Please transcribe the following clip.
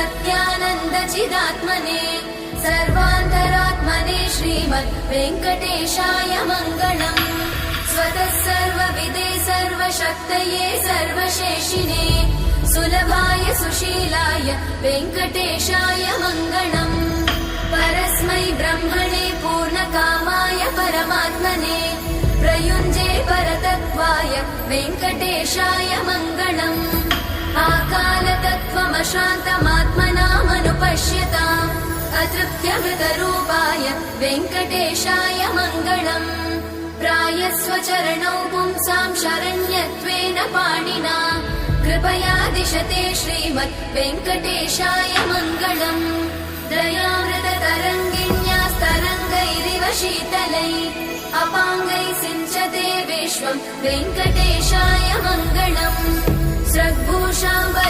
सत्यानन्दचिदात्मने सर्वान्तरात्मने श्रीमद् वेङ्कटेशाय मङ्गलम्। स्वतः सर्वविदे सर्वशक्तये सर्वशेषिणे सुलभाय सुशीलाय वेङ्कटेशाय मङ्गलम्। परस्मै ब्रह्मणे पूर्णकामाय परमात्मने प्रयुञ्जे परतत्त्वाय वेङ्कटेशाय मङ्गलम्। आकालतत्त्वमशान्तमात्मनामनुपश्यताम् अतृप्त्यमृतरूपाय वेङ्कटेशाय मङ्गलम्। प्रायस्वचरणौ पुंसां शरण्यत्वेन पाणिना कृपया दिशते श्रीमद् वेङ्कटेशाय मङ्गलम्। दयामृततरङ्गिण्यास्तरङ्गैरिव शीतलै अपाङ्गैः सिञ्चते विश्वं वेङ्कटेशाय मङ्गलम्। स्रग्भूषां